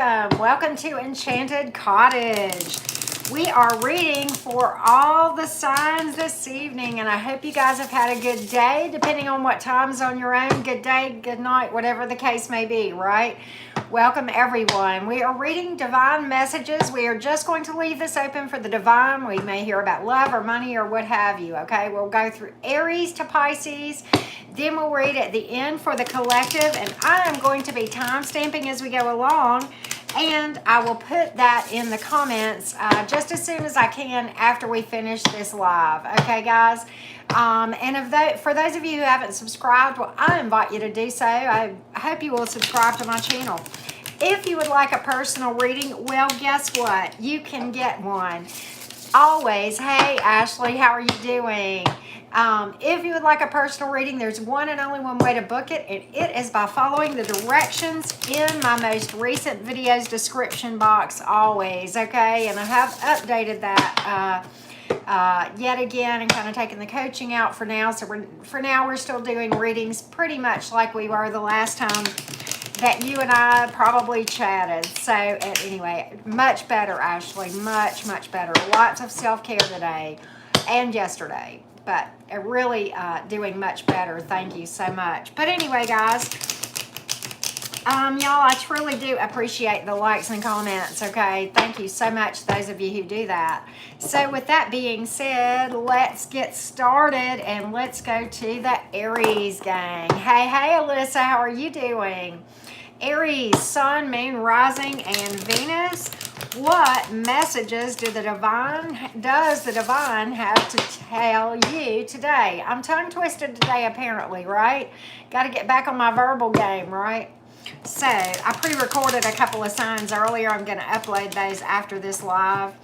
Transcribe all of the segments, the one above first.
Welcome to Enchanted Cottage. We are reading for all the signs this evening, and I hope you guys have had a good day, depending on what time zone you're on. Good day, good night, whatever the case may be, right? Welcome, everyone. We are reading divine messages. We are just going to leave this open for the divine. We may hear about love or money or what have you, okay? We'll go through Aries to Pisces. Then we'll read at the end for the collective, and I am going to be time stamping as we go along, and I will put that in the comments just as soon as I can after we finish this live. Okay, guys? And for those of you who haven't subscribed, well, I invite you to do so. I hope you will subscribe to my channel. If you would like a personal reading, well, guess what? You can get one. Always. Hey, Ashley, how are you doing? If you would like a personal reading, there's one and only one way to book it, and it is by following the directions in my most recent video's description box, always, okay? And I have updated that yet again and kind of taken the coaching out for now. So we're still doing readings pretty much like we were the last time that you and I probably chatted. So anyway, much better, Ashley, much, much better. Lots of self-care today and yesterday. But really doing much better. Thank you so much. But anyway, guys, y'all, I truly do appreciate the likes and comments, okay? Thank you so much, those of you who do that. So with that being said, let's get started and let's go to the Aries gang. Hey, Alyssa, how are you doing? Aries, Sun, Moon, Rising, and Venus. What messages does the divine have to tell you today? I'm tongue twisted today, apparently, right? Got to get back on my verbal game, right? So I pre-recorded a couple of signs earlier. I'm going to upload those after this live.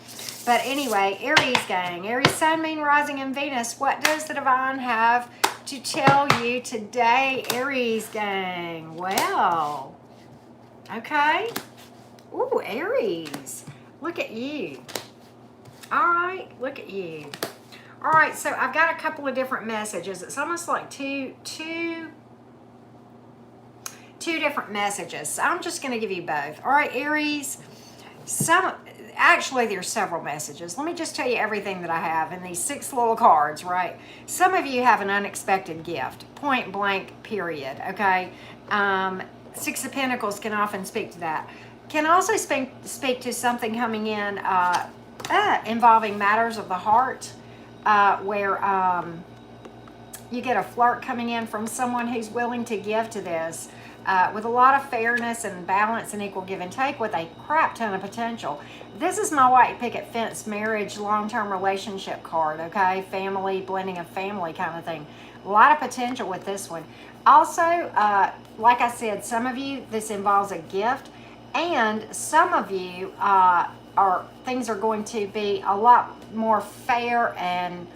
But anyway, Aries gang, Aries, Sun, Moon, Rising, and Venus. What does the divine have to tell you today, Aries gang? Well, okay. Ooh, Aries. Look at you. All right, look at you. All right, so I've got a couple of different messages. It's almost like two different messages. So I'm just going to give you both. All right, Aries. Actually, there's several messages. Let me just tell you everything that I have in these 6 little cards, right? Some of you have an unexpected gift, point blank, period, okay? 6 of Pentacles can often speak to that. Can also speak to something coming in involving matters of the heart, where you get a flirt coming in from someone who's willing to give to this with a lot of fairness and balance and equal give and take with a crap ton of potential. This is my white picket fence marriage long-term relationship card, okay? Family, blending of family kind of thing. A lot of potential with this one. Also, like I said, some of you, this involves a gift. And some of you things are going to be a lot more fair and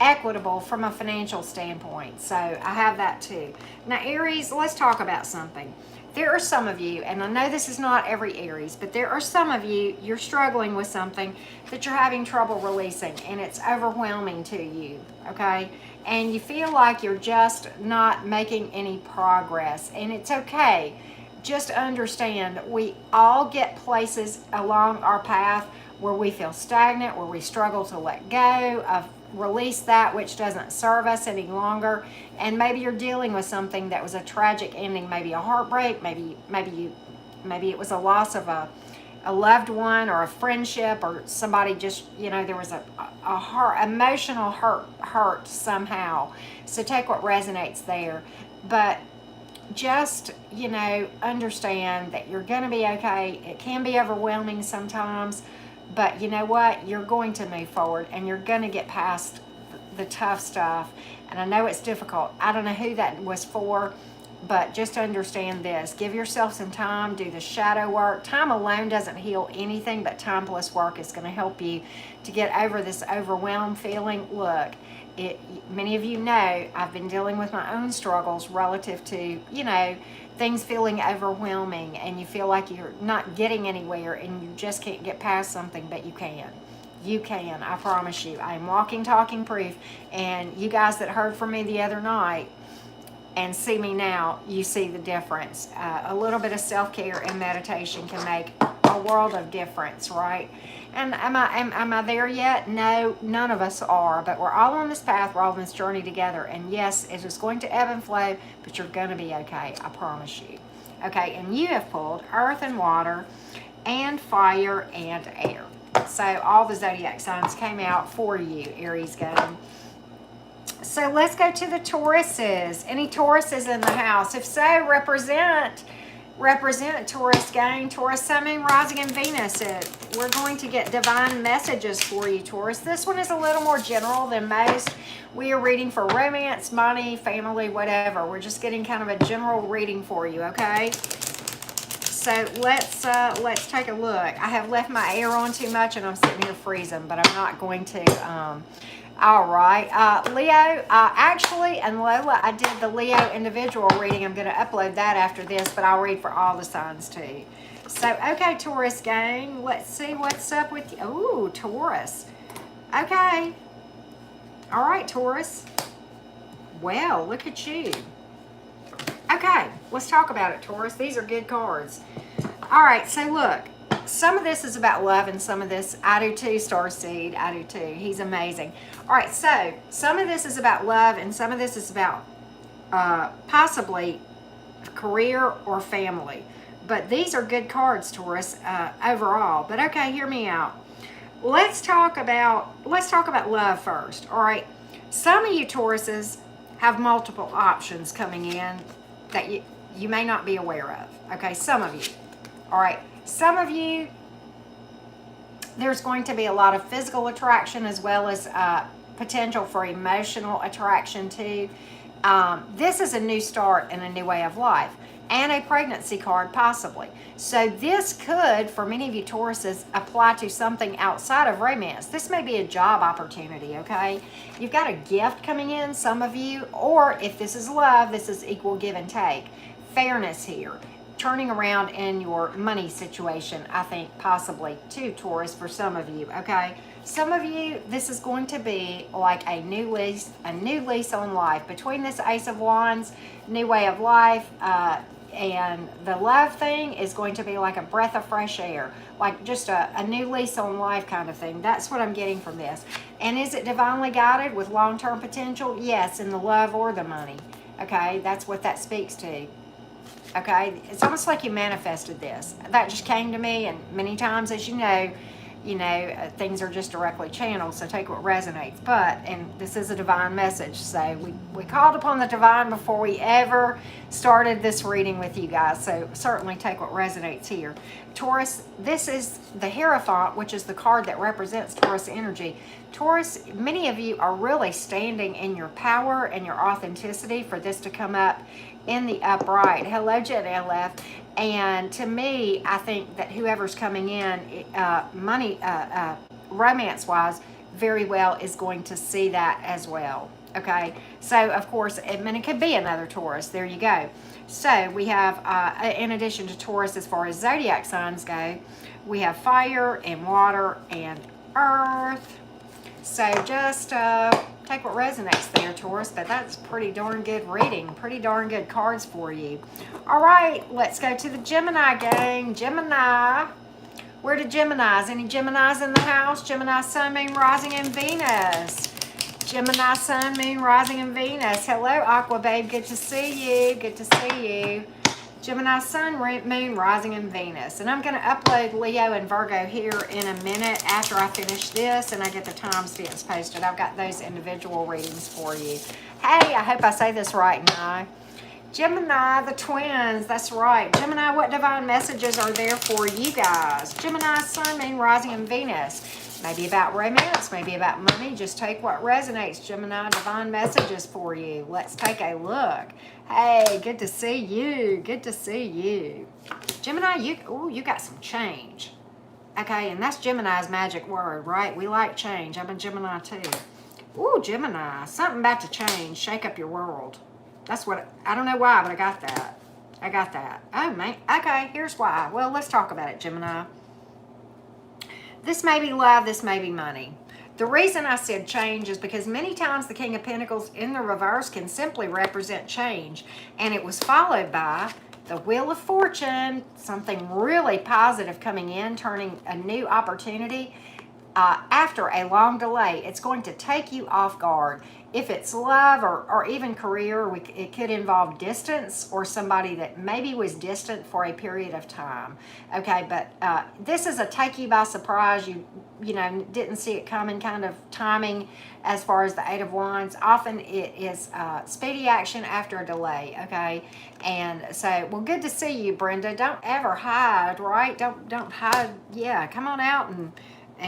equitable from a financial standpoint. So I have that too. Now, Aries, let's talk about something. There are some of you, and I know this is not every Aries, but there are some of you, you're struggling with something that you're having trouble releasing, and it's overwhelming to you, okay? And you feel like you're just not making any progress, and it's okay. Just understand, we all get places along our path where we feel stagnant, where we struggle to let go of, release that which doesn't serve us any longer. And maybe you're dealing with something that was a tragic ending, maybe a heartbreak, maybe it was a loss of a loved one or a friendship, or somebody just, there was a emotional hurt somehow. So take what resonates there. But just, understand that you're going to be okay. It can be overwhelming sometimes, but you know what? You're going to move forward and you're going to get past the tough stuff. And I know it's difficult. I don't know who that was for, but just understand this. Give yourself some time. Do the shadow work. Time alone doesn't heal anything, but time plus work is going to help you to get over this overwhelmed feeling. Look, many of you know I've been dealing with my own struggles relative to, things feeling overwhelming, and you feel like you're not getting anywhere and you just can't get past something, but you can. You can, I promise you. I am walking, talking proof. And you guys that heard from me the other night, and see me now, you see the difference. A little bit of self-care and meditation can make a world of difference, right? And am I there yet? No, none of us are, but we're all on this path, we're all on this journey together. And yes, it is going to ebb and flow, but you're going to be okay, I promise you. Okay, and you have pulled earth and water and fire and air. So all the zodiac signs came out for you, Aries gang. So let's go to the Tauruses. Any Tauruses in the house? If so, represent Taurus gang. Taurus, Sun, Moon, Rising, and Venus. We're going to get divine messages for you, Taurus. This one is a little more general than most. We are reading for romance, money, family, whatever. We're just getting kind of a general reading for you, okay? So let's take a look. I have left my air on too much and I'm sitting here freezing, but I'm not going to. All right, Leo, actually, and Lola, I did the Leo individual reading. I'm going to upload that after this, but I'll read for all the signs too. So, okay, Taurus gang, let's see what's up with you. Ooh, Taurus. Okay. All right, Taurus. Well, look at you. Okay, let's talk about it, Taurus. These are good cards. All right, so look. Some of this is about love and some of this, I do too, Starseed, I do too. He's amazing. All right, so some of this is about love and some of this is about possibly career or family. But these are good cards, Taurus, overall. But okay, hear me out. Let's talk about love first. All right, some of you Tauruses have multiple options coming in that you may not be aware of. Okay, some of you. All right. Some of you, there's going to be a lot of physical attraction as well as potential for emotional attraction too. This is a new start and a new way of life and a pregnancy card possibly. So this could, for many of you Tauruses, apply to something outside of romance. This may be a job opportunity, okay? You've got a gift coming in, some of you, or if this is love, this is equal give and take. Fairness here. Turning around in your money situation, I think possibly too, Taurus, for some of you, okay? Some of you, this is going to be like a new lease on life. Between this Ace of Wands, new way of life, and the love thing is going to be like a breath of fresh air, like just a new lease on life kind of thing. That's what I'm getting from this. And is it divinely guided with long-term potential? Yes, in the love or the money, okay? That's what that speaks to. Okay, it's almost like you manifested this. That just came to me, and many times, as you know, things are just directly channeled, so take what resonates. But, and this is a divine message, so we called upon the divine before we ever started this reading with you guys, so certainly take what resonates here. Taurus, this is the Hierophant, which is the card that represents Taurus energy. Taurus, many of you are really standing in your power and your authenticity for this to come up in the upright. Hello, Jet LF. And to me, I think that whoever's coming in, romance-wise, very well is going to see that as well. Okay, so of course, it could be another Taurus. There you go. So we have, in addition to Taurus, as far as zodiac signs go, we have fire and water and earth. So just take what resonates there, Taurus, but that's pretty darn good reading. Pretty darn good cards for you. All right, let's go to the Gemini gang. Gemini. Where the Geminis? Any Geminis in the house? Gemini, Sun, Moon, Rising, and Venus. Gemini, Sun, Moon, Rising, and Venus. Hello, Aqua Babe. Good to see you. Good to see you. Gemini, Sun, Moon, Rising, and Venus. And I'm going to upload Leo and Virgo here in a minute after I finish this and I get the timestamps posted. I've got those individual readings for you. Hey, I hope I say this right now. Gemini, the twins, that's right. Gemini, what divine messages are there for you guys? Gemini, Sun, Moon, Rising, and Venus. Maybe about romance, maybe about money. Just take what resonates. Gemini, divine messages for you. Let's take a look. Hey, good to see you. Good to see you. Gemini, you got some change. Okay, and that's Gemini's magic word, right? We like change. I'm a Gemini too. Ooh, Gemini, something about to change. Shake up your world. That's what, I don't know why, but I got that. I got that. Oh, man. Okay, here's why. Well, let's talk about it, Gemini. This may be love, this may be money. The reason I said change is because many times the King of Pentacles in the reverse can simply represent change. And it was followed by the Wheel of Fortune, something really positive coming in, turning a new opportunity. After a long delay, it's going to take you off guard. If it's love or even career, it could involve distance or somebody that maybe was distant for a period of time. Okay, but this is a take you by surprise. You know, didn't see it coming kind of timing as far as the Eight of Wands. Often it is speedy action after a delay, okay? And so, well, good to see you, Brenda. Don't ever hide, right? Don't hide. Yeah, come on out and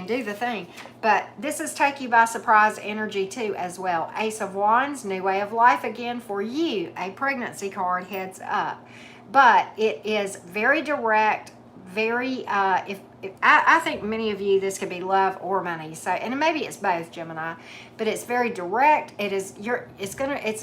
do the thing. But this is take you by surprise energy too as well. Ace of Wands, new way of life again for you. A pregnancy card, heads up. But it is very direct, very I think many of you, this could be love or money. So, and maybe it's both, Gemini, but it's very direct. This is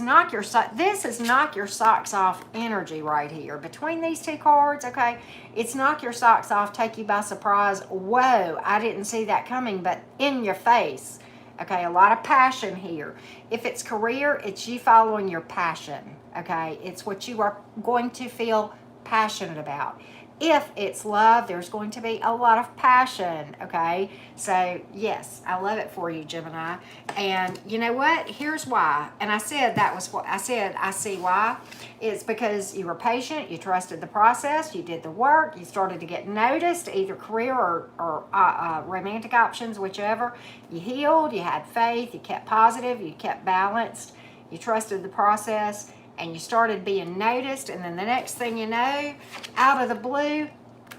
knock your socks off energy right here. Between these two cards, okay, it's knock your socks off, take you by surprise. Whoa, I didn't see that coming, but in your face. Okay, a lot of passion here. If it's career, it's you following your passion. Okay, it's what you are going to feel passionate about. If it's love, there's going to be a lot of passion, okay? So, yes, I love it for you, Gemini. And you know what? Here's why. And I said that was what I said. I see why. It's because you were patient, you trusted the process, you did the work, you started to get noticed, either career or romantic options, whichever. You healed, you had faith, you kept positive, you kept balanced, you trusted the process, and you started being noticed, and then the next thing you know, out of the blue,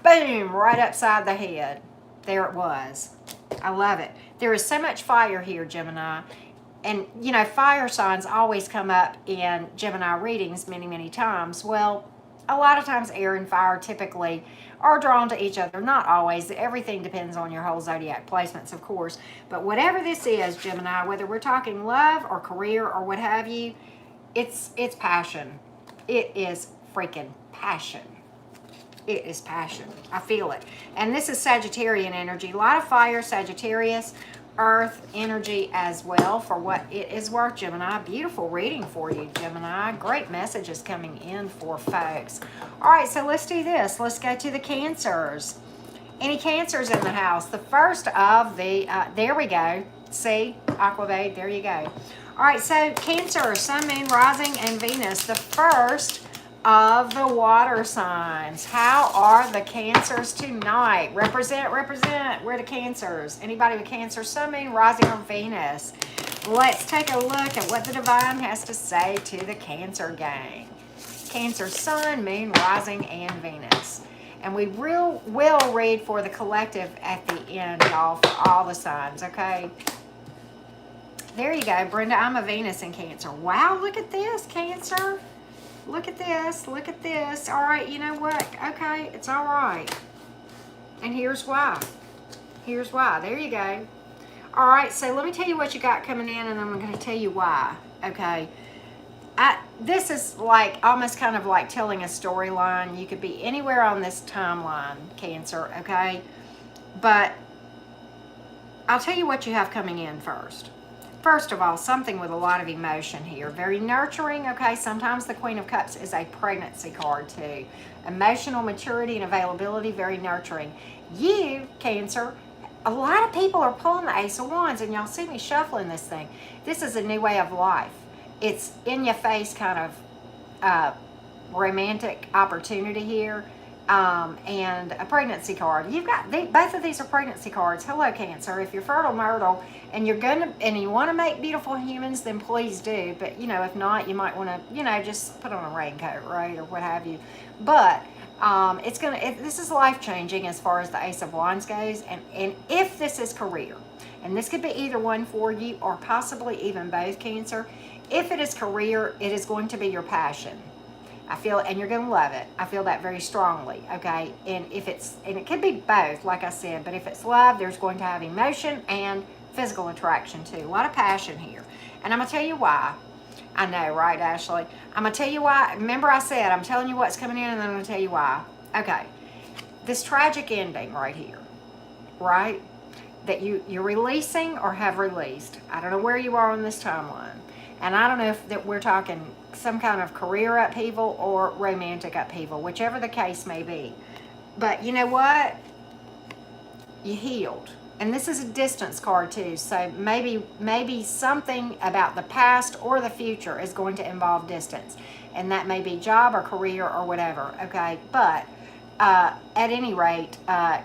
boom, right upside the head. There it was. I love it. There is so much fire here, Gemini. And, you know, fire signs always come up in Gemini readings many, many times. Well, a lot of times air and fire typically are drawn to each other. Not always. Everything depends on your whole zodiac placements, of course. But whatever this is, Gemini, whether we're talking love or career or what have you, it's passion. It is freaking passion. It is passion. I feel it. And this is Sagittarian energy. A lot of fire, Sagittarius, earth energy as well for what it is worth, Gemini. Beautiful reading for you, Gemini. Great messages coming in for folks. All right, so let's do this. Let's go to the Cancers. Any Cancers in the house? The first of the, there we go. See, Aquavade, there you go. All right, so Cancer, Sun, Moon, Rising, and Venus, the first of the water signs. How are the Cancers tonight? Represent. We're the Cancers. Anybody with Cancer, Sun, Moon, Rising, or Venus? Let's take a look at what the Divine has to say to the Cancer gang. Cancer, Sun, Moon, Rising, and Venus. And we will read for the collective at the end, y'all, for all the signs, okay? There you go, Brenda. I'm a Venus in Cancer. Wow, look at this, Cancer. Look at this. Look at this. All right, you know what? Okay, it's all right. And here's why. Here's why. There you go. All right, so let me tell you what you got coming in, and I'm going to tell you why. Okay. This is like almost kind of like telling a storyline. You could be anywhere on this timeline, Cancer, okay? But I'll tell you what you have coming in first. First of all, something with a lot of emotion here. Very nurturing, okay? Sometimes the Queen of Cups is a pregnancy card too. Emotional maturity and availability, very nurturing. You, Cancer, a lot of people are pulling the Ace of Wands, and y'all see me shuffling this thing. This is a new way of life. It's in your face kind of romantic opportunity here. And a pregnancy card. You've got both of these are pregnancy cards. Hello, Cancer. If you're fertile, myrtle, and you want to make beautiful humans, then please do. But you know, if not, you might want to, you know, just put on a raincoat, right, or what have you. But this is life changing as far as the Ace of Wands goes. And if this is career, and this could be either one for you or possibly even both, Cancer. If it is career, it is going to be your passion. I feel, and you're going to love it. I feel that very strongly, okay? And it could be both, like I said, but if it's love, there's going to have emotion and physical attraction too. A lot of passion here. And I'm going to tell you why. I know, right, Ashley? I'm going to tell you why. Remember I said, I'm telling you what's coming in, and then I'm going to tell you why. Okay. This tragic ending right here, right? that you're releasing or have released. I don't know where you are on this timeline. And I don't know if that we're talking some kind of career upheaval or romantic upheaval, whichever the case may be. But you know what? You healed. And this is a distance card too. So maybe something about the past or the future is going to involve distance. And that may be job or career or whatever. Okay. But at any rate,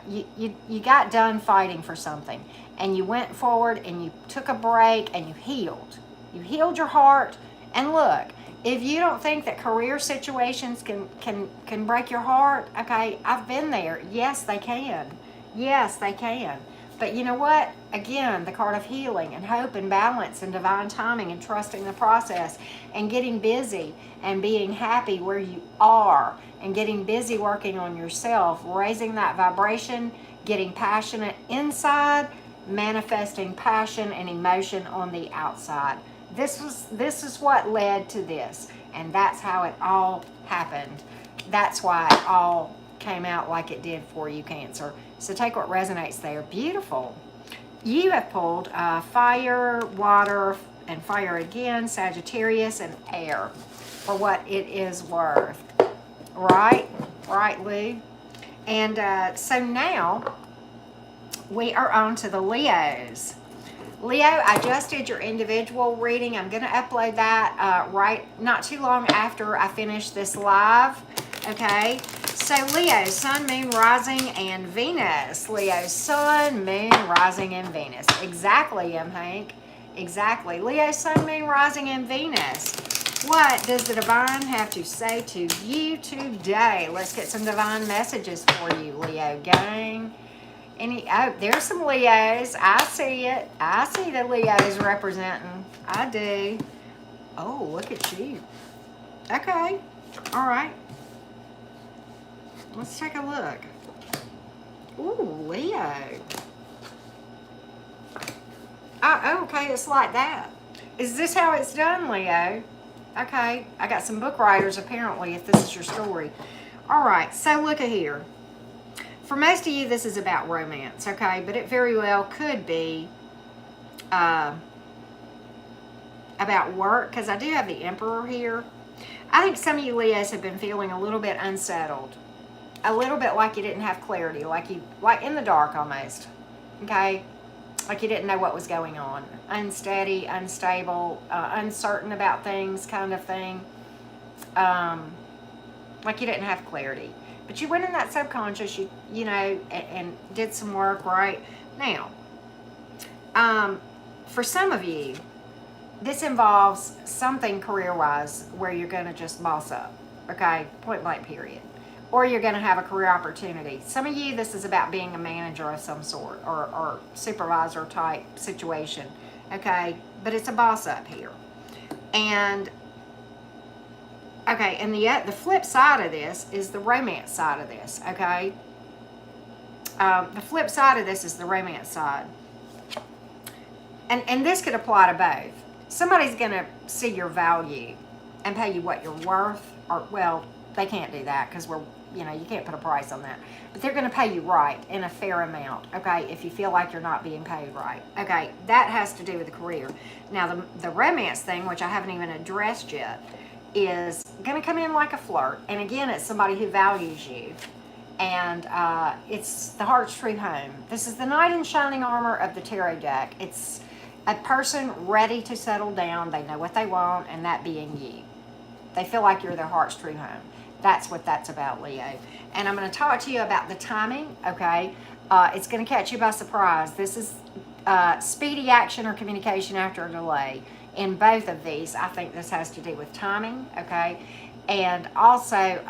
you got done fighting for something. And you went forward and you took a break and you healed. You healed your heart. And look, if you don't think that career situations can break your heart, okay, I've been there. Yes, they can. Yes, they can. But you know what? Again, the card of healing and hope and balance and divine timing and trusting the process and getting busy and being happy where you are and getting busy working on yourself, raising that vibration, getting passionate inside, manifesting passion and emotion on the outside. This is what led to this, and that's how it all happened. That's why it all came out like it did for you, Cancer. So take what resonates there. Beautiful. You have pulled fire, water, and fire again, Sagittarius, and air for what it is worth. Right, Lou? And so now we are on to the Leos. Leo, I just did your individual reading. I'm going to upload that not too long after I finish this live. Okay, so Leo, Sun, Moon, Rising, and Venus. Leo, Sun, Moon, Rising, and Venus. Exactly, Hank. Exactly. Leo, Sun, Moon, Rising, and Venus. What does the divine have to say to you today? Let's get some divine messages for you, Leo gang. Oh, there's some Leos. I see it. I see the Leos representing. I do. Oh, look at you. Okay. All right. Let's take a look. Ooh, Leo. Oh, okay. It's like that. Is this how it's done, Leo? Okay. I got some book writers, apparently, if this is your story. All right. So look at here. For most of you, this is about romance, okay? But it very well could be about work, because I do have the Emperor here. I think some of you Leos have been feeling a little bit unsettled. A little bit like you didn't have clarity, like in the dark almost, okay? Like you didn't know what was going on. Unsteady, unstable, uncertain about things kind of thing. Like you didn't have clarity. But you went in that subconscious, you know, and did some work, right? Now, for some of you, this involves something career-wise where you're going to just boss up, okay? Point blank, period. Or you're going to have a career opportunity. Some of you, this is about being a manager of some sort or supervisor type situation, okay? But it's a boss up here. And okay, and the flip side of this is the romance side of this, okay? The flip side of this is the romance side. And this could apply to both. Somebody's going to see your value and pay you what you're worth. Or, well, they can't do that because you can't put a price on that. But they're going to pay you right in a fair amount, okay, if you feel like you're not being paid right. Okay, that has to do with the career. Now, the romance thing, which I haven't even addressed yet, is going to come in like a flirt. And again, it's somebody who values you. And it's the heart's true home. This is the knight in shining armor of the tarot deck. It's a person ready to settle down. They know what they want, and that being you. They feel like you're their heart's true home. That's what that's about, Leo. And I'm going to talk to you about the timing, okay? It's going to catch you by surprise. This is speedy action or communication after a delay. In both of these, I think this has to do with timing, okay? And also,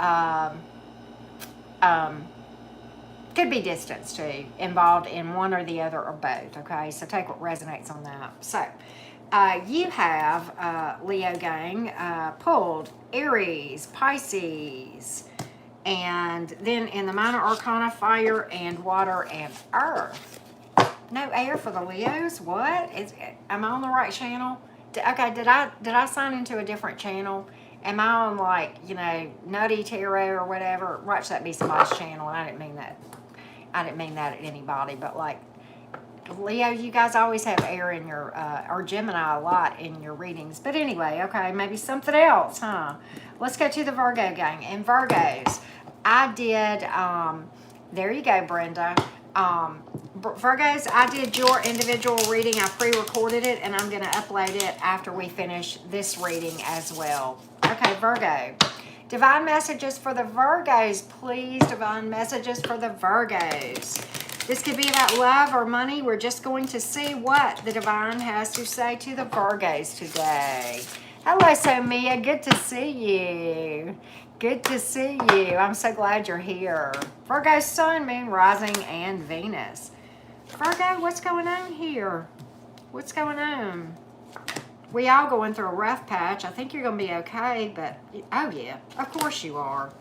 could be distance too, involved in one or the other or both, okay? So take what resonates on that. So, you have, Leo gang, pulled Aries, Pisces, and then in the minor arcana, fire and water and earth. No air for the Leos? What? Am I on the right channel? Okay, did I sign into a different channel? Am I on, like, Nutty Tarot or whatever? Watch that be somebody's channel, and I didn't mean that. I didn't mean that at anybody, but, like, Leo, you guys always have air in your, or Gemini a lot in your readings. But anyway, okay, maybe something else, huh? Let's go to the Virgo gang. And Virgos, I did, there you go, Brenda. Virgos, I did your individual reading. I pre-recorded it, and I'm going to upload it after we finish this reading as well. Okay, Virgo. Divine messages for the Virgos, please. Divine messages for the Virgos. This could be about love or money. We're just going to see what the divine has to say to the Virgos today. Hello, Somia. Good to see you. Good to see you. I'm so glad you're here. Virgo, Sun, Moon, Rising, and Venus. Virgo, what's going on here? What's going on? We all going through a rough patch. I think you're going to be okay, but, oh yeah, of course you are.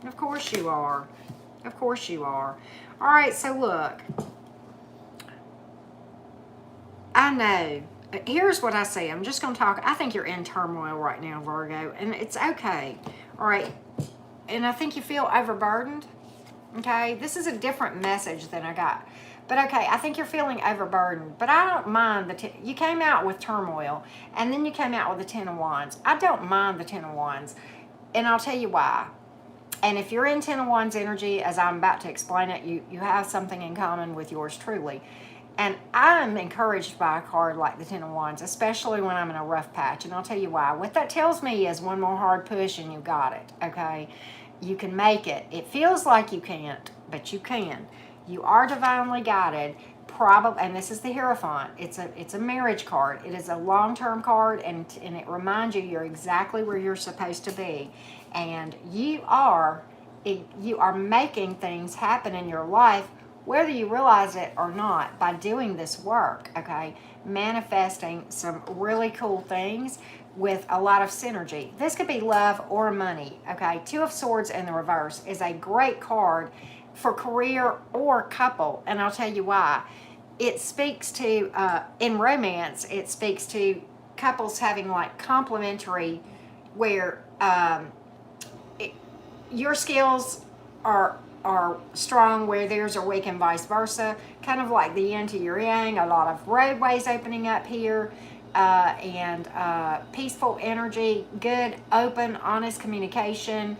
Of course you are. Of course you are. All right, so look. I know. Here's what I see. I'm just going to talk. I think you're in turmoil right now, Virgo, and it's okay. All right. And I think you feel overburdened. Okay. This is a different message than I got. But okay, I think you're feeling overburdened. But I don't mind you came out with turmoil, and then you came out with the Ten of Wands. I don't mind the Ten of Wands, and I'll tell you why. And if you're in Ten of Wands energy, as I'm about to explain it, you have something in common with yours truly. And I'm encouraged by a card like the Ten of Wands, especially when I'm in a rough patch. And I'll tell you why. What that tells me is one more hard push and you got it, okay? You can make it. It feels like you can't, but you can. You are divinely guided. Probably, and this is the Hierophant. It's a marriage card. It is a long-term card, and it reminds you you're exactly where you're supposed to be. And you are making things happen in your life, whether you realize it or not, by doing this work, okay? Manifesting some really cool things with a lot of synergy. This could be love or money, okay? Two of Swords in the reverse is a great card for career or couple, and I'll tell you why. It speaks to, in romance, it speaks to couples having like complementary, where your skills are strong where theirs are weak, and vice versa. Kind of like the yin to your yang. A lot of roadways opening up here, and peaceful energy, good, open, honest communication.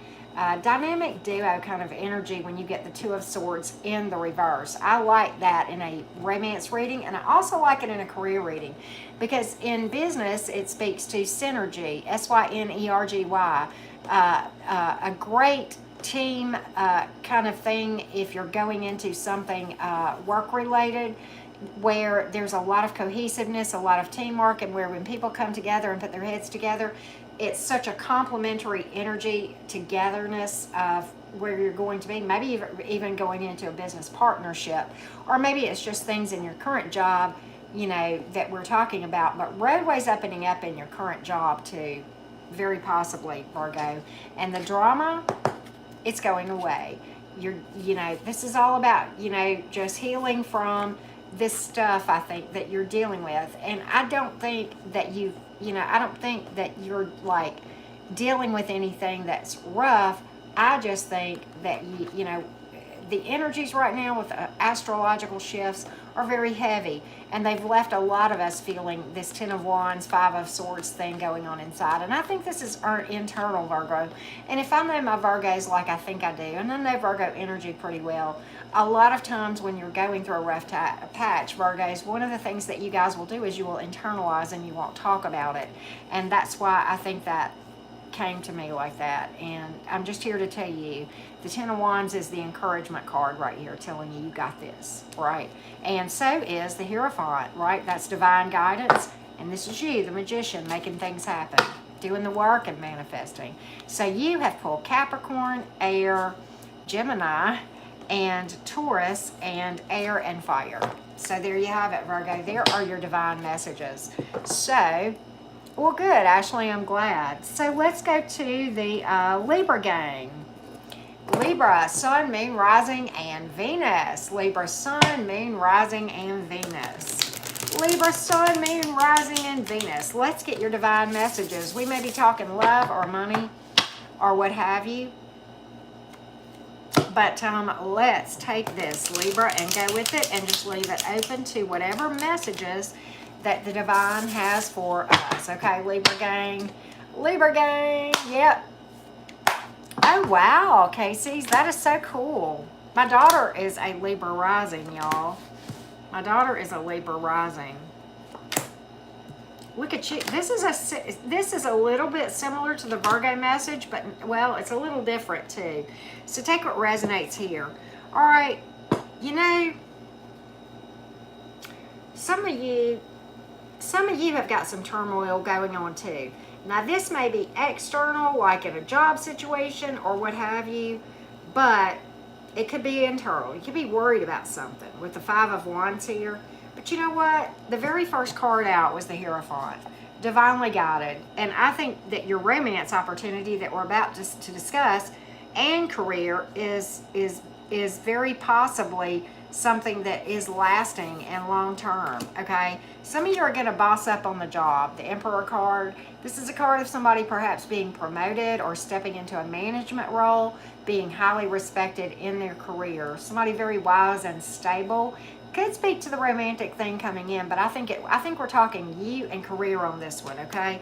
Dynamic duo kind of energy when you get the Two of Swords in the reverse. I like that in a romance reading, and I also like it in a career reading, because in business it speaks to synergy, synergy, a great team kind of thing if you're going into something work related, where there's a lot of cohesiveness, a lot of teamwork, and where when people come together and put their heads together, it's such a complementary energy, togetherness of where you're going to be, maybe even going into a business partnership, or maybe it's just things in your current job, you know, that we're talking about. But roadways opening up in your current job too, very possibly, Virgo. And the drama, it's going away. You know, this is all about, you know, just healing from this stuff, I think, that you're dealing with. And I don't think that I don't think that you're like dealing with anything that's rough. I just think that you know, the energies right now with astrological shifts are very heavy, and they've left a lot of us feeling this Ten of Wands, Five of Swords thing going on inside. And I think this is our internal, Virgo. And if I know my Virgos like I think I do, and I know Virgo energy pretty well, a lot of times when you're going through a rough patch, Virgos, one of the things that you guys will do is you will internalize and you won't talk about it. And that's why I think that came to me like that. And I'm just here to tell you, the Ten of Wands is the encouragement card right here, telling you got this, right? And so is the Hierophant, right? That's divine guidance. And this is you, the magician, making things happen, doing the work and manifesting. So you have pulled Capricorn, air, Gemini, and Taurus, and air and fire. So there you have it, Virgo. There are your divine messages. So, well, good, Ashley, I'm glad. So let's go to the Libra gang. Libra, Sun, Moon, Rising, and Venus. Libra, Sun, Moon, Rising, and Venus. Libra, Sun, Moon, Rising, and Venus. Let's get your divine messages. We may be talking love or money or what have you. But let's take this, Libra, and go with it and just leave it open to whatever messages that the divine has for us. Okay, Libra gang. Libra gang. Yep. Oh, wow, Casey's. That is so cool. My daughter is a Libra rising, y'all. My daughter is a Libra rising. Look at you. This is a little bit similar to the Virgo message, but, well, it's a little different, too. So take what resonates here. All right, you know, some of you have got some turmoil going on, too. Now, this may be external, like in a job situation or what have you, but it could be internal. You could be worried about something with the Five of Wands here. But you know what? The very first card out was the Hierophant, divinely guided. And I think that your romance opportunity that we're about to discuss and career is very possibly something that is lasting and long term, okay? Some of you are going to boss up on the job. The Emperor card, this is a card of somebody perhaps being promoted or stepping into a management role, being highly respected in their career. Somebody very wise and stable. Could speak to the romantic thing coming in, but I think we're talking you and career on this one, okay?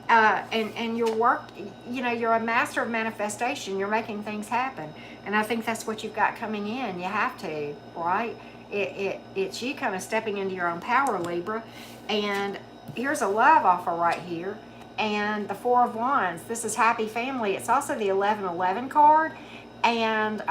And your work, you know, you're a master of manifestation. You're making things happen. And I think that's what you've got coming in. You have to, right? It's you kind of stepping into your own power, Libra. And here's a love offer right here. And the Four of Wands. This is happy family. It's also the 1111 card. And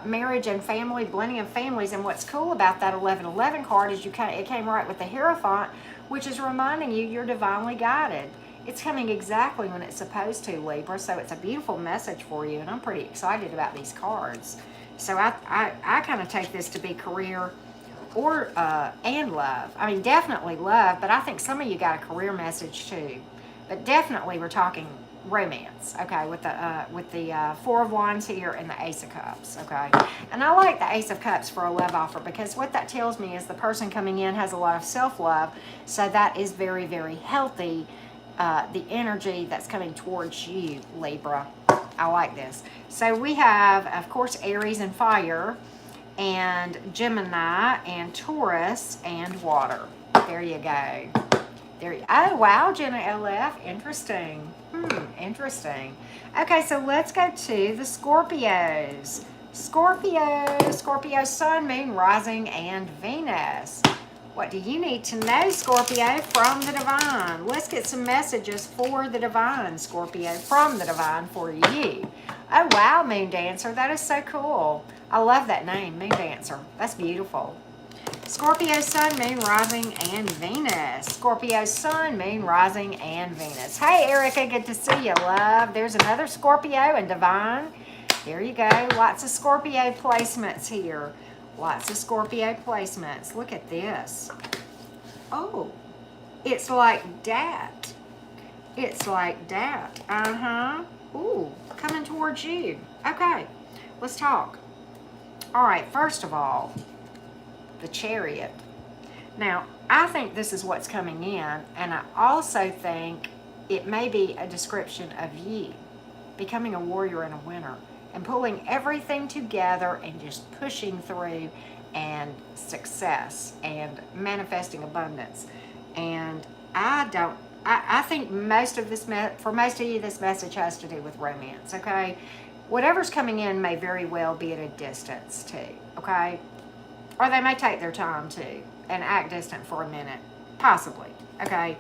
marriage and family, blending of families. And what's cool about that 1111 card is it came right with the Hierophant, which is reminding you you're divinely guided. It's coming exactly when it's supposed to, Libra, so it's a beautiful message for you, and I'm pretty excited about these cards. So I kind of take this to be career or and love. I mean, definitely love, but I think some of you got a career message too. But definitely we're talking romance, okay, with the Four of Wands here and the Ace of Cups, okay? And I like the Ace of Cups for a love offer because what that tells me is the person coming in has a lot of self-love, so that is very, very healthy. The energy that's coming towards you, Libra. I like this. So we have, of course, Aries and fire, and Gemini, and Taurus, and water. There you go. Oh, wow, Jenna LF. Interesting. Interesting. Okay, so let's go to the Scorpios. Scorpio, Sun, Moon, Rising, and Venus. What do you need to know, Scorpio, from the divine? Let's get some messages for the divine, Scorpio, from the divine for you. Oh, wow, Moon Dancer. That is so cool. I love that name, Moon Dancer. That's beautiful. Scorpio, Sun, Moon, Rising, and Venus. Scorpio, Sun, Moon, Rising, and Venus. Hey, Erica, good to see you, love. There's another Scorpio and divine. There you go. Lots of Scorpio placements here. Lots of Scorpio placements. Look at this. Oh, it's like that. It's like that. Ooh, coming towards you. Okay, let's talk. All right, first of all, the Chariot. Now, I think this is what's coming in, and I also think it may be a description of you becoming a warrior and a winner, and pulling everything together and just pushing through and success and manifesting abundance. And I think for most of you, this message has to do with romance, okay? Whatever's coming in may very well be at a distance too, okay? Or they may take their time too and act distant for a minute, possibly, okay?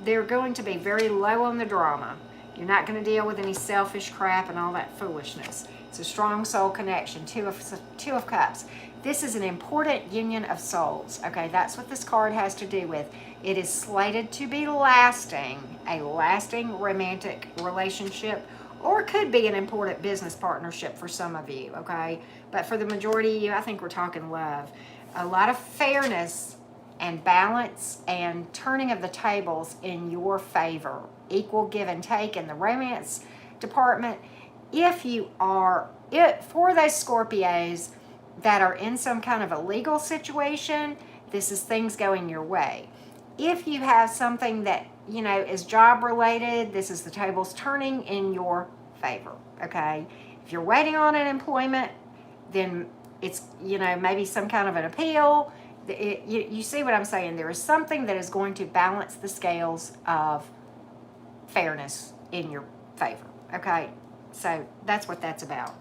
They're going to be very low on the drama. You're not going to deal with any selfish crap and all that foolishness. It's a strong soul connection. Two of Cups. This is an important union of souls. Okay, that's what this card has to do with. It is slated to be lasting, a lasting romantic relationship, or it could be an important business partnership for some of you, okay? But for the majority of you, I think we're talking love. A lot of fairness and balance and turning of the tables in your favor. Equal give and take in the romance department. For those Scorpios that are in some kind of a legal situation, this is things going your way. If you have something that, you know, is job related, this is the tables turning in your favor, okay? If you're waiting on an employment, then it's, maybe some kind of an appeal. You see what I'm saying? There is something that is going to balance the scales of fairness in your favor, okay? So that's what that's about.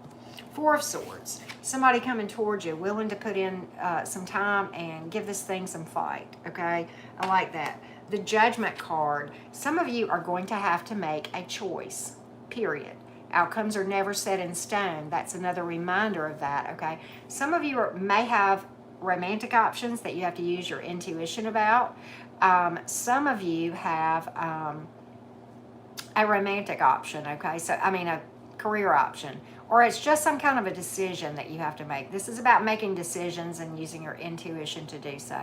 Four of Swords. Somebody coming towards you, willing to put in some time and give this thing some fight, okay? I like that. The Judgment card. Some of you are going to have to make a choice, period. Outcomes are never set in stone. That's another reminder of that, okay? Some of you may have romantic options that you have to use your intuition about. Some of you have a romantic option, okay? So, a career option. Or it's just some kind of a decision that you have to make. This is about making decisions and using your intuition to do so.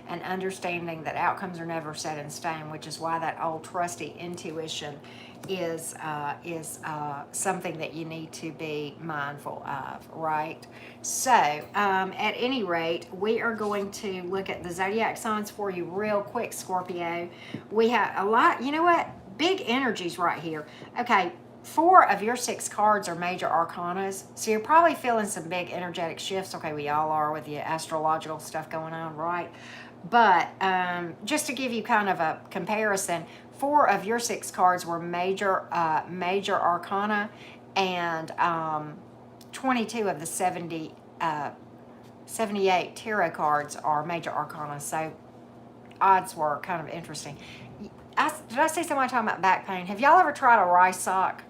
And understanding that outcomes are never set in stone, which is why that old trusty intuition is something that you need to be mindful of, right? So, at any rate, we are going to look at the zodiac signs for you real quick, Scorpio. We have a lot, you know what? Big energies right here. Okay, 4 of your 6 cards are major arcanas, so you're probably feeling some big energetic shifts. Okay, we all are with the astrological stuff going on, right? But just to give you kind of a comparison, 4 of your 6 cards were major arcana, and 22 of the 78 tarot cards are major arcana. So odds were kind of interesting. Did I see somebody talking about back pain? Have y'all ever tried a rice sock?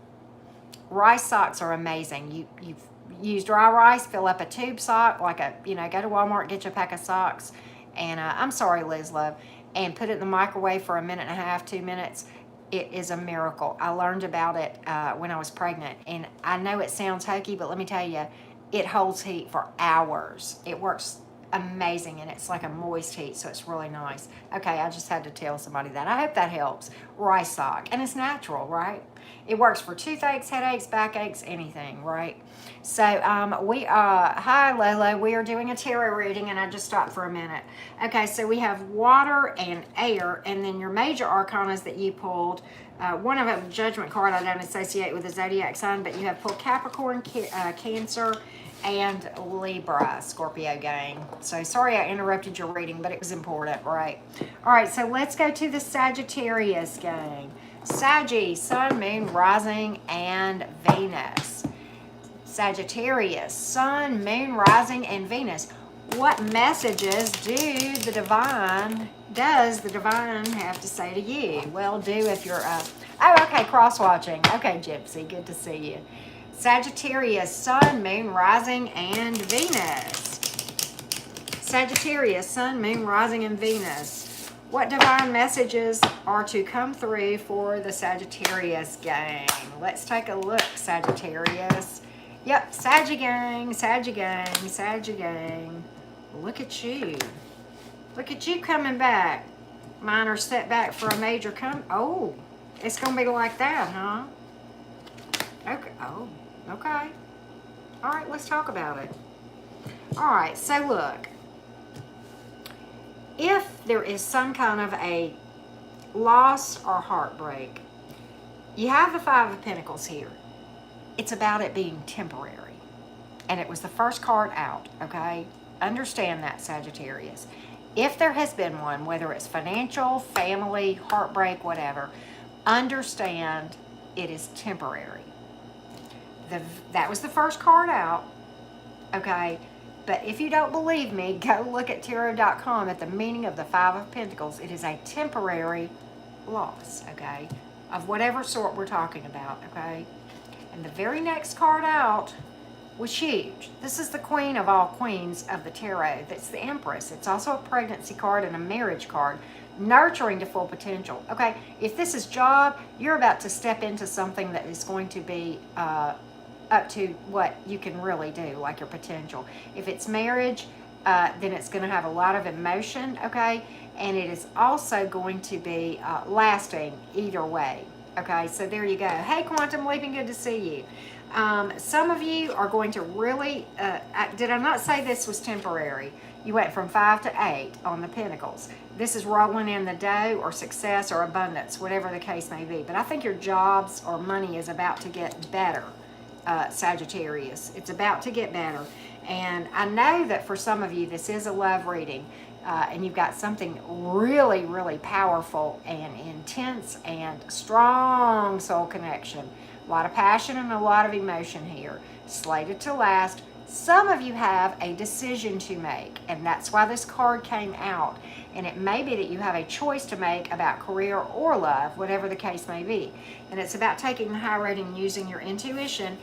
Rice socks are amazing. You use dry rice, fill up a tube sock, like go to Walmart, get you a pack of socks, and I'm sorry, Liz Love, and put it in the microwave for 1.5 minutes, 2 minutes. It is a miracle. I learned about it when I was pregnant, and I know it sounds hokey, but let me tell you, it holds heat for hours. It works amazing, and it's like a moist heat, so it's really nice. Okay, I just had to tell somebody that. I hope that helps. Rice sock, and it's natural, right? It works for toothaches, headaches, backaches, anything, right? So hi Lolo, we are doing a tarot reading, and I just stopped for a minute. Okay, so we have water and air, and then your major arcanas that you pulled. One of them, Judgment card, I don't associate with the zodiac sign, but you have pulled Capricorn, Cancer, and Libra, Scorpio gang. So sorry I interrupted your reading, but it was important, right? All right, so let's go to the Sagittarius gang. Saggy, Sun, Moon, Rising, and Venus. Sagittarius, Sun, Moon, Rising, and Venus. What messages does the divine have to say to you? Well, if you're okay, cross-watching. Okay, Gypsy, good to see you. Sagittarius, Sun, Moon, Rising, and Venus. Sagittarius, Sun, Moon, Rising, and Venus. What divine messages are to come through for the Sagittarius gang? Let's take a look, Sagittarius. Yep, Saggy gang, Saggy gang, Saggy gang. Look at you. Look at you coming back. Minor setback for a major oh, it's going to be like that, huh? Okay. Oh, okay. All right, let's talk about it. All right, so look. If there is some kind of a loss or heartbreak, you have the 5 of Pentacles here. It's about it being temporary. And it was the first card out, okay? Understand that, Sagittarius. If there has been one, whether it's financial, family, heartbreak, whatever, understand it is temporary. That was the first card out, okay? But if you don't believe me, go look at tarot.com at the meaning of the 5 of Pentacles. It is a temporary loss, okay, of whatever sort we're talking about, okay? And the very next card out was huge. This is the queen of all queens of the tarot. That's the Empress. It's also a pregnancy card and a marriage card. Nurturing to full potential. Okay, if this is job, you're about to step into something that is going to be up to what you can really do, like your potential. If it's marriage, then it's going to have a lot of emotion, okay? And it is also going to be lasting either way, okay? So there you go. Hey, Quantum Leaping, good to see you. Some of you are going to really, did I not say this was temporary? You went from 5 to 8 on the Pentacles. This is rolling in the dough or success or abundance, whatever the case may be. But I think your jobs or money is about to get better. Sagittarius. It's about to get better. And I know that for some of you, this is a love reading, and you've got something really, really powerful and intense and strong soul connection. A lot of passion and a lot of emotion here, slated to last. Some of you have a decision to make, and that's why this card came out. And it may be that you have a choice to make about career or love, whatever the case may be. And it's about taking the high road and using your intuition,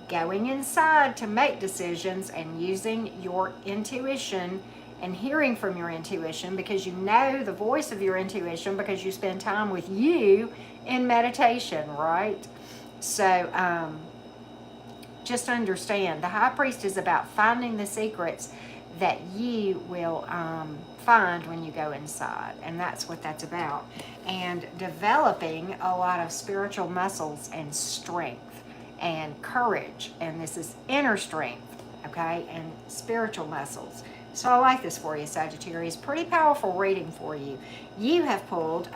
going inside to make decisions, and using your intuition and hearing from your intuition, because you know the voice of your intuition because you spend time with you in meditation, right? So just understand, the High Priest is about finding the secrets that you will find when you go inside, and that's what that's about. And developing a lot of spiritual muscles and strength and courage, and this is inner strength, okay, and spiritual muscles. So I like this for you, Sagittarius. Pretty powerful reading for you. You have pulled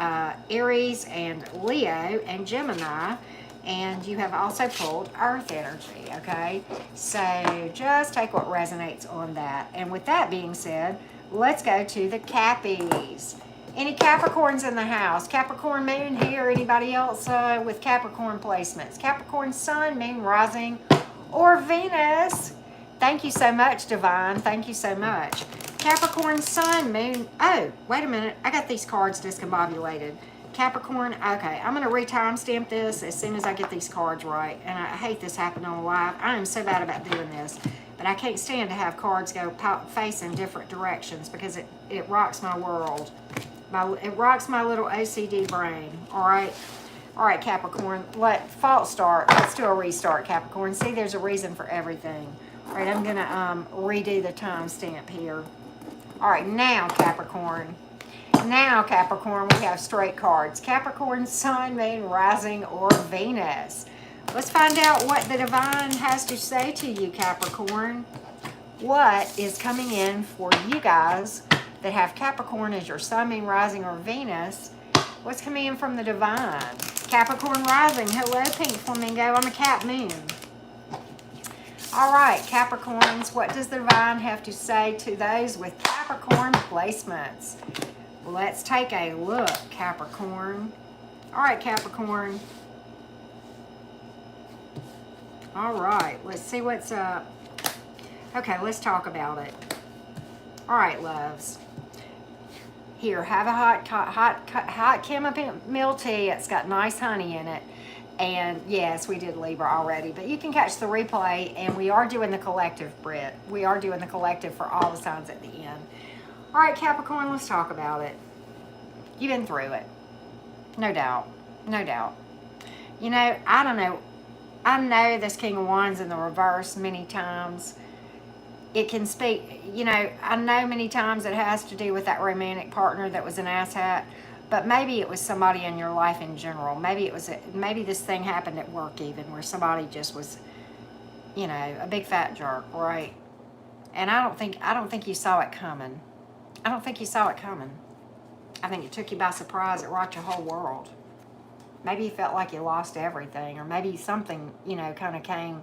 Aries and Leo and Gemini, and you have also pulled Earth energy, okay? So just take what resonates on that. And with that being said, let's go to the Cappies. Any Capricorns in the house? Capricorn moon here. Anybody else with Capricorn placements? Capricorn sun, moon, rising, or Venus? Thank you so much, Divine. Thank you so much. Capricorn sun, moon. Oh, wait a minute. I got these cards discombobulated. Capricorn, okay, I'm going to re-timestamp this as soon as I get these cards right. And I hate this happening on live. I am so bad about doing this. But I can't stand to have cards go face in different directions because it rocks my world. It rocks my little OCD brain, all right? All right, Capricorn, false start. Let's do a restart, Capricorn. See, there's a reason for everything. All right, I'm going to redo the timestamp here. All right, now, Capricorn. Now, Capricorn, we have straight cards. Capricorn, sun, moon, rising, or Venus. Let's find out what the divine has to say to you, Capricorn. What is coming in for you guys that have Capricorn as your sun, moon, rising, or Venus? What's coming in from the divine? Capricorn rising. Hello, Pink Flamingo. I'm a Cap moon. All right, Capricorns, what does the divine have to say to those with Capricorn placements? Let's take a look, Capricorn. All right, Capricorn. All right, let's see what's up. Okay, let's talk about it. All right, loves. Here, have a hot chamomile tea. It's got nice honey in it. And yes, we did Libra already, but you can catch the replay, and we are doing the collective, Britt. We are doing the collective for all the signs at the end. All right, Capricorn, let's talk about it. You've been through it. No doubt. No doubt. You know, I don't know. I know this King of Wands in the reverse many times. It can speak, you know, I know many times it has to do with that romantic partner that was an asshat, but maybe it was somebody in your life in general. Maybe it was, maybe this thing happened at work even, where somebody just was, you know, a big fat jerk, right? And I don't think you saw it coming. I don't think you saw it coming. I think it took you by surprise. It rocked your whole world. Maybe you felt like you lost everything, or maybe something, you know, kind of came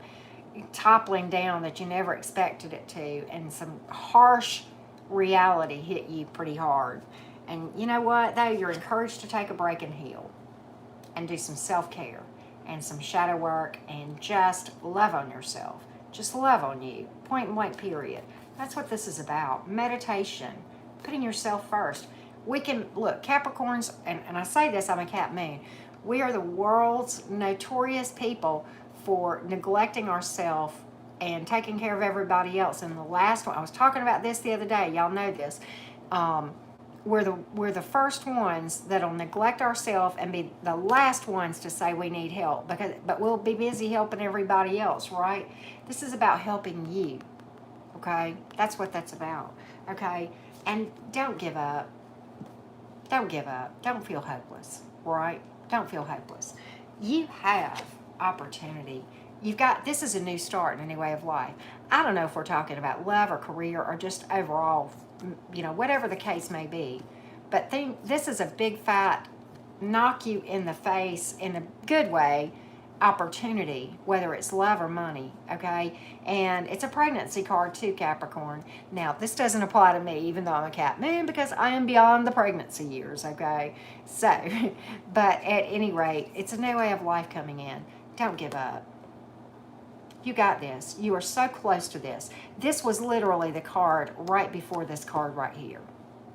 toppling down that you never expected it to, and some harsh reality hit you pretty hard. And you know what, though? You're encouraged to take a break and heal and do some self-care and some shadow work and just love on yourself. Just love on you. Point blank, period. That's what this is about. Meditation. Putting yourself first. We can, look, Capricorns, and I say this, I'm a Cap moon. We are the world's notorious people for neglecting ourselves and taking care of everybody else. And the last one, I was talking about this the other day. Y'all know this. We're the first ones that'll neglect ourselves and be the last ones to say we need help, but we'll be busy helping everybody else, right? This is about helping you, okay? That's what that's about, okay? And don't give up. Don't give up. Don't feel hopeless, right? Don't feel hopeless. You have opportunity. You've got, this is a new start in a new way of life. I don't know if we're talking about love or career or just overall, you know, whatever the case may be. But this is a big fat knock you in the face in a good way opportunity, whether it's love or money, okay? And it's a pregnancy card too, Capricorn. Now, this doesn't apply to me, even though I'm a Cap Moon, because I am beyond the pregnancy years, okay? So, but at any rate, it's a new way of life coming in. Don't give up. You got this. You are so close to this. This was literally the card right before this card right here.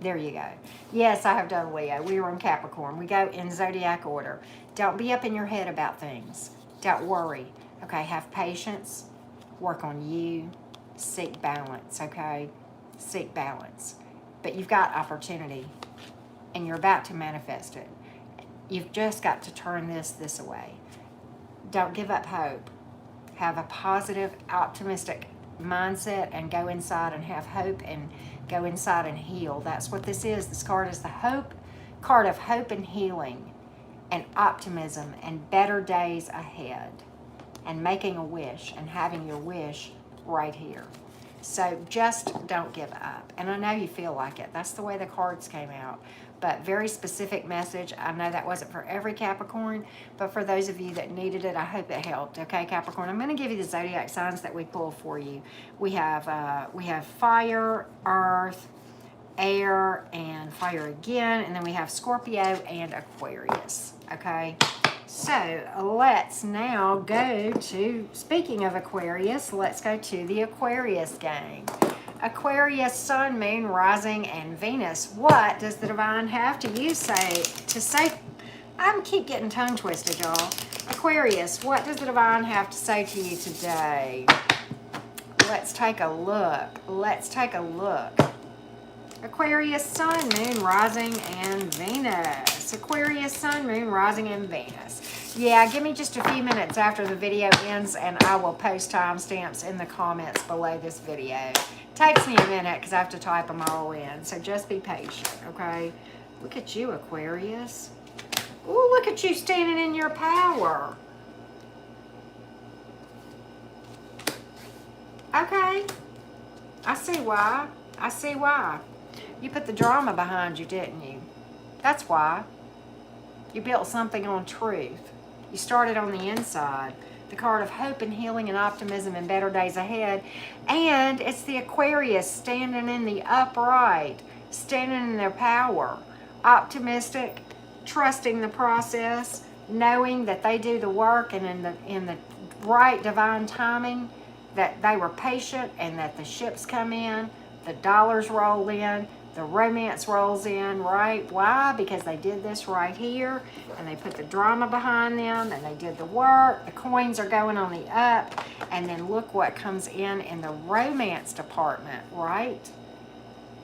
There you go. Yes, I have done Leo. We were in Capricorn. We go in zodiac order. Don't be up in your head about things. Don't worry. Okay, have patience. Work on you. Seek balance, okay? Seek balance. But you've got opportunity, and you're about to manifest it. You've just got to turn this away. Don't give up hope. Have a positive, optimistic mindset and go inside and have hope and go inside and heal. That's what this is. This card is the card of hope and healing and optimism and better days ahead and making a wish and having your wish right here. So just don't give up. And I know you feel like it. That's the way the cards came out. But very specific message. I know that wasn't for every Capricorn, but for those of you that needed it, I hope it helped. Okay, Capricorn, I'm going to give you the zodiac signs that we pulled for you. We have fire, earth, air, and fire again, and then we have Scorpio and Aquarius. Okay, so let's now go to, speaking of Aquarius, let's go to the Aquarius gang. Aquarius, Sun, Moon, Rising, and Venus. What does the divine have to say? I keep getting tongue twisted, y'all. Aquarius, what does the divine have to say to you today? Let's take a look. Let's take a look. Aquarius, Sun, Moon, Rising, and Venus. Aquarius, Sun, Moon, Rising, and Venus. Yeah, give me just a few minutes after the video ends and I will post timestamps in the comments below this video. Takes me a minute because I have to type them all in, so just be patient, okay? Look at you, Aquarius. Ooh, look at you standing in your power. Okay, I see why. I see why. You put the drama behind you, didn't you? That's why. You built something on truth. You started on the inside. The card of hope and healing and optimism and better days ahead. And it's the Aquarius standing in the upright, standing in their power, optimistic, trusting the process, knowing that they do the work and in the right divine timing, that they were patient and that the ships come in, the dollars roll in, the romance rolls in, right? Why? Because they did this right here, and they put the drama behind them, and they did the work. The coins are going on the up, and then look what comes in the romance department, right?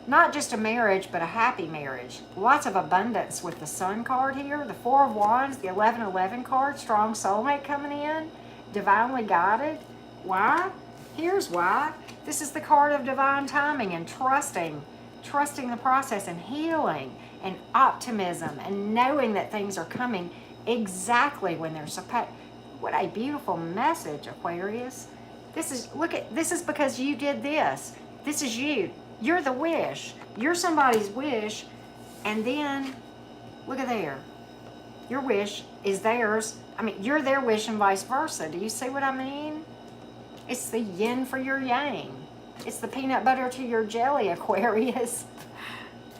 Not just a marriage, but a happy marriage. Lots of abundance with the Sun card here, the Four of Wands, the 1111 card, strong soulmate coming in, divinely guided. Why? Here's why. This is the card of divine timing and trusting the process and healing and optimism and knowing that things are coming exactly when they're supposed. What a beautiful message, Aquarius. This is because you did this. This is you. You're the wish. You're somebody's wish. And then, look at there. Your wish is theirs. I mean, you're their wish and vice versa. Do you see what I mean? It's the yin for your yang. It's the peanut butter to your jelly, Aquarius.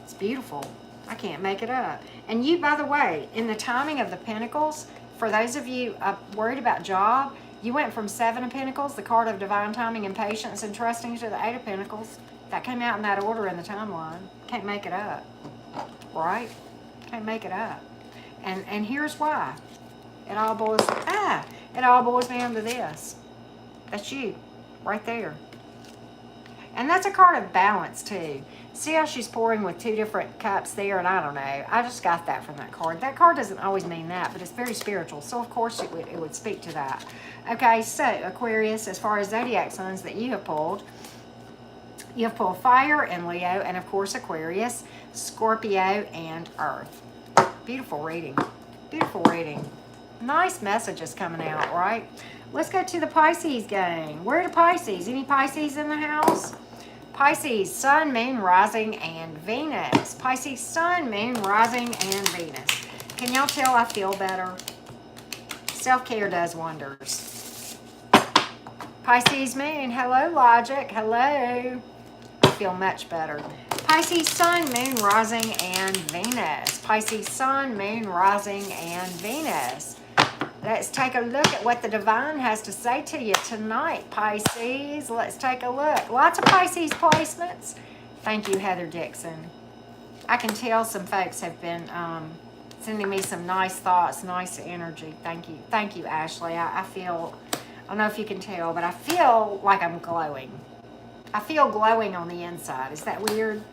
It's beautiful. I can't make it up. And you, by the way, in the timing of the Pentacles, for those of you worried about job, you went from 7 of Pentacles, the card of divine timing and patience and trusting, to the 8 of Pentacles. That came out in that order in the timeline. Can't make it up. Right? Can't make it up. And here's why. It all boils down to this. That's you. Right there. And that's a card of balance too. See how she's pouring with 2 different cups there, and I don't know. I just got that from that card. That card doesn't always mean that, but it's very spiritual. So of course it would speak to that. Okay, so Aquarius, as far as zodiac signs that you have pulled fire and Leo, and of course Aquarius, Scorpio, and Earth. Beautiful reading. Beautiful reading. Nice messages coming out, right? Let's go to the Pisces gang. Where are the Pisces? Any Pisces in the house? Pisces, Sun, Moon, Rising, and Venus. Pisces, Sun, Moon, Rising, and Venus. Can y'all tell I feel better? Self-care does wonders. Pisces moon, hello logic, hello. I feel much better. Pisces sun, moon, rising, and Venus. Pisces sun, moon, rising, and Venus. Let's take a look at what the divine has to say to you tonight, Pisces. Let's take a look. Lots of Pisces placements. Thank you, Heather Dixon. I can tell some folks have been sending me some nice thoughts, nice energy. Thank you. Thank you, Ashley. I feel, I don't know if you can tell, but I feel like I'm glowing. I feel glowing on the inside. Is that weird?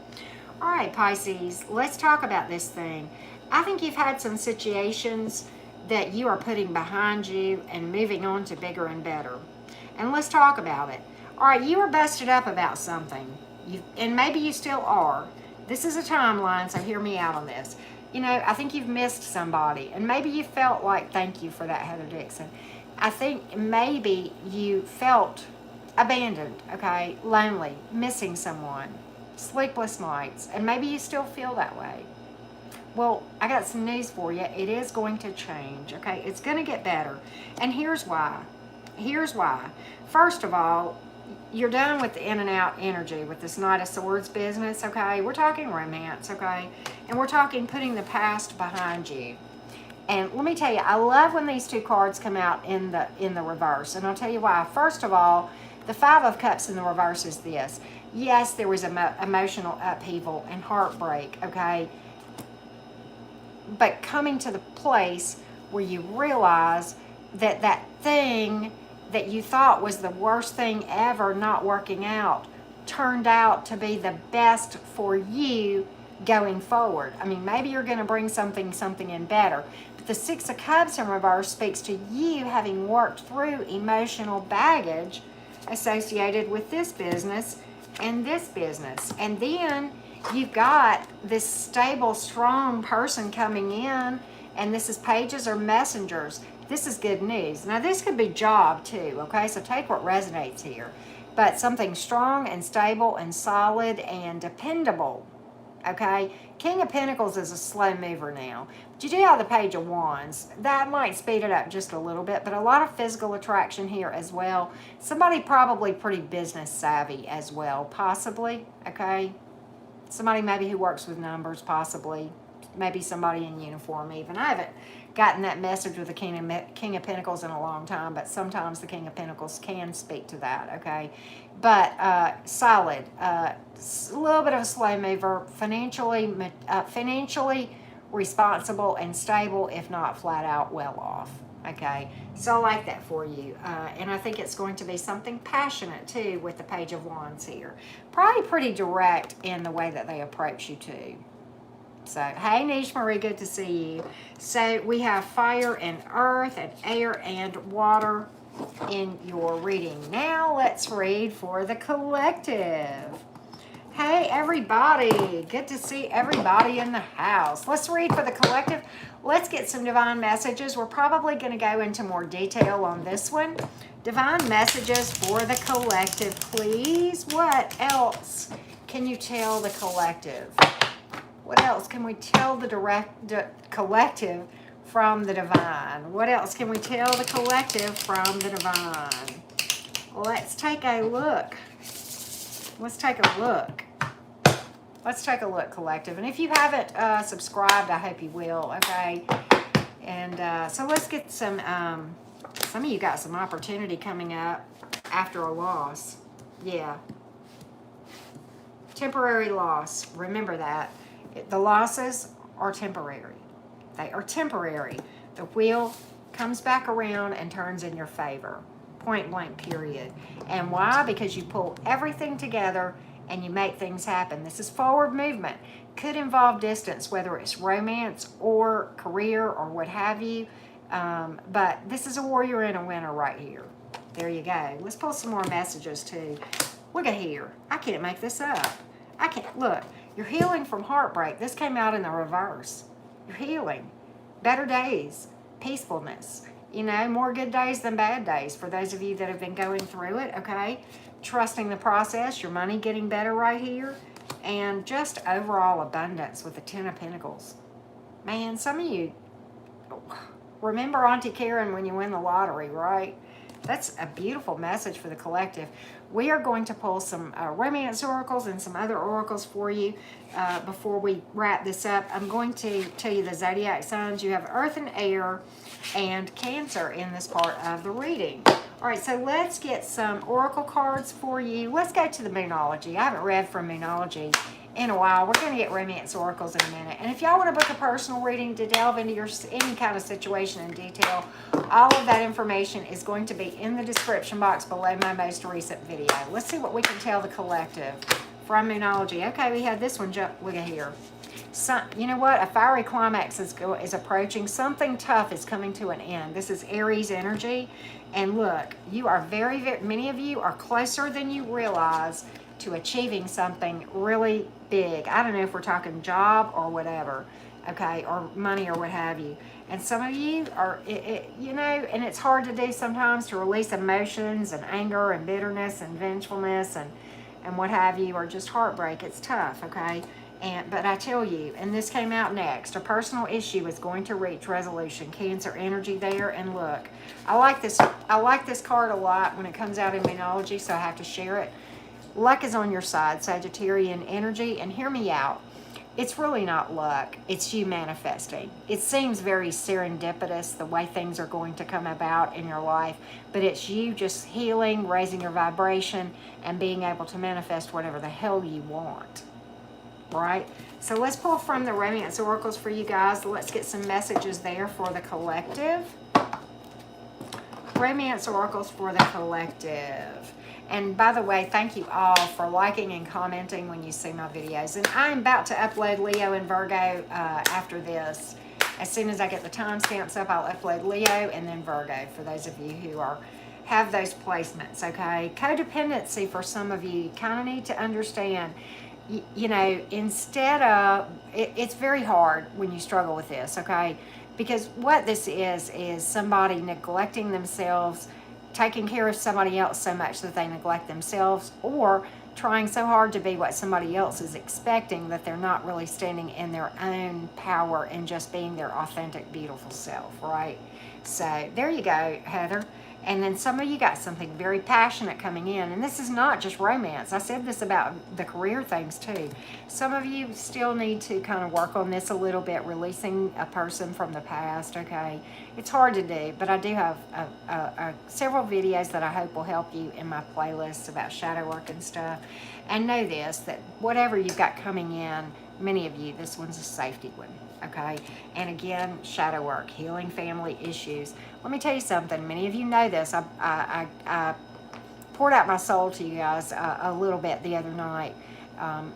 All right, Pisces, let's talk about this thing. I think you've had some situations that you are putting behind you and moving on to bigger and better. And let's talk about it. All right, you were busted up about something. And maybe you still are. This is a timeline, so hear me out on this. You know, I think you've missed somebody. And maybe you felt like, thank you for that, Heather Dixon. I think maybe you felt abandoned, okay, lonely, missing someone, sleepless nights, and maybe you still feel that way. Well, I got some news for you. It is going to change, okay? It's going to get better. And here's why. Here's why. First of all, you're done with the in and out energy with this Knight of Swords business, okay? We're talking romance, okay? And we're talking putting the past behind you. And let me tell you, I love when these two cards come out in the reverse. And I'll tell you why. First of all, the Five of Cups in the reverse is this. Yes, there was emotional upheaval and heartbreak, okay? But coming to the place where you realize that that thing that you thought was the worst thing ever not working out turned out to be the best for you going forward. I mean, maybe you're going to bring something in better. But the Six of Cups in reverse speaks to you having worked through emotional baggage associated with this business and this business. And then you've got this stable, strong person coming in, and this is pages or messengers. This is good news. Now, this could be job too, okay? So take what resonates here. But something strong and stable and solid and dependable, okay? King of Pentacles is a slow mover now. But you do have the Page of Wands. That might speed it up just a little bit, but a lot of physical attraction here as well. Somebody probably pretty business savvy as well, possibly, okay? Somebody maybe who works with numbers, possibly. Maybe somebody in uniform even. I haven't gotten that message with the King of Pentacles in a long time, but sometimes the King of Pentacles can speak to that, okay? But solid, a little bit of a slow mover, financially responsible and stable, if not flat out well off, okay? So I like that for you. And I think it's going to be something passionate too with the Page of Wands here. Probably pretty direct in the way that they approach you too. So, hey, Niche Marie, good to see you. So, we have fire and earth and air and water in your reading. Now, let's read for the collective. Hey, everybody. Good to see everybody in the house. Let's read for the collective. Let's get some divine messages. We're probably going to go into more detail on this one. Divine messages for the collective, please. What else can you tell the collective? What else can we tell the collective from the divine? What else can we tell the collective from the divine? Let's take a look. Let's take a look. Let's take a look, collective. And if you haven't subscribed, I hope you will, okay? And so let's get some of you got some opportunity coming up after a loss. Yeah. Temporary loss. Remember that. The losses are temporary. They are temporary. The wheel comes back around and turns in your favor. Point blank, period. And why? Because you pull everything together and you make things happen. This is forward movement. Could involve distance, whether it's romance or career or what have you. But this is a warrior and a winner right here. There you go. Let's pull some more messages too. Look at here. I can't make this up. I can't. Look. You're healing from heartbreak. This came out in the reverse. You're healing. Better days. Peacefulness. You know, more good days than bad days for those of you that have been going through it, okay? Trusting the process. Your money getting better right here. And just overall abundance with the Ten of Pentacles. Man, some of you, remember Auntie Karen when you win the lottery, right? That's a beautiful message for the collective. We are going to pull some romance oracles and some other oracles for you before we wrap this up. I'm going to tell you the zodiac signs. You have Earth and Air and Cancer in this part of the reading. All right, so let's get some oracle cards for you. Let's go to the Moonology. I haven't read from Moonology in a while. We're going to get romance oracles in a minute. And if y'all want to book a personal reading to delve into your any kind of situation in detail, all of that information is going to be in the description box below my most recent video. Let's see what we can tell the collective from Moonology. Okay, we had this one jump. Look at here. You know what? A fiery climax is approaching. Something tough is coming to an end. This is Aries energy. And look, you are many of you are closer than you realize to achieving something really big. I don't know if we're talking job or whatever, okay, or money or what have you. And some of you are, you know, and it's hard to do sometimes to release emotions and anger and bitterness and vengefulness and what have you, or just heartbreak. It's tough, okay? But I tell you, and this came out next, a personal issue is going to reach resolution. Cancer energy there, and look, I like this card a lot when it comes out in Moonology, so I have to share it. Luck is on your side, Sagittarian energy, and hear me out. It's really not luck, it's you manifesting. It seems very serendipitous the way things are going to come about in your life, but it's you just healing, raising your vibration, and being able to manifest whatever the hell you want. Right? So let's pull from the romance oracles for you guys. Let's get some messages there for the collective. Romance oracles for the collective. And by the way, thank you all for liking and commenting when you see my videos. And I'm about to upload Leo and Virgo after this. As soon as I get the timestamps up, I'll upload Leo and then Virgo for those of you who have those placements, okay? Codependency for some of you kind of need to understand. You know, instead of, it's very hard when you struggle with this, okay? Because what this is somebody neglecting themselves, taking care of somebody else so much that they neglect themselves, or trying so hard to be what somebody else is expecting that they're not really standing in their own power and just being their authentic, beautiful self, right? So there you go, Heather. And then some of you got something very passionate coming in. And this is not just romance. I said this about the career things too. Some of you still need to kind of work on this a little bit, releasing a person from the past, okay? It's hard to do, but I do have several videos that I hope will help you in my playlists about shadow work and stuff. And know this, that whatever you've got coming in, many of you, this one's a safety one. Okay, and again, shadow work, healing family issues. Let me tell you something. Many of you know this. I poured out my soul to you guys a little bit the other night.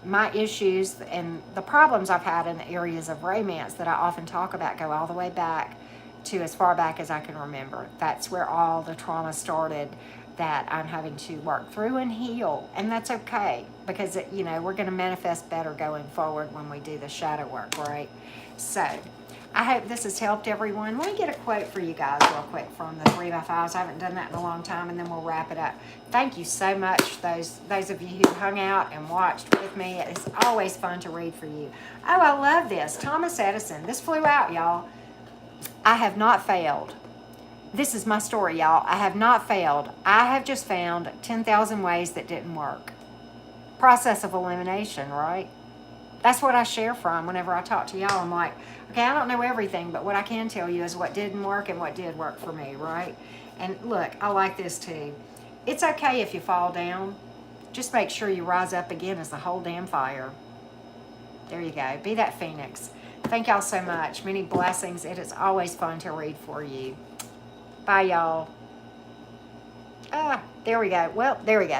My issues and the problems I've had in the areas of romance that I often talk about go all the way back to as far back as I can remember. That's where all the trauma started that I'm having to work through and heal. And that's okay, because you know, we're going to manifest better going forward when we do the shadow work, right? So I hope this has helped everyone. Let me get a quote for you guys real quick from the 3x5s. I haven't done that in a long time, and then we'll wrap it up. Thank you so much, those of you who hung out and watched with me. It's always fun to read for you. Oh, I love this. Thomas Edison. This flew out, y'all. I have not failed. This is my story, y'all. I have not failed. I have just found 10,000 ways that didn't work. Process of elimination, right? That's what I share from whenever I talk to y'all. I'm like, okay, I don't know everything, but what I can tell you is what didn't work and what did work for me, right? And look, I like this too. It's okay if you fall down. Just make sure you rise up again as the whole damn fire. There you go. Be that phoenix. Thank y'all so much. Many blessings. It is always fun to read for you. Bye, y'all. There we go. Well, there we go.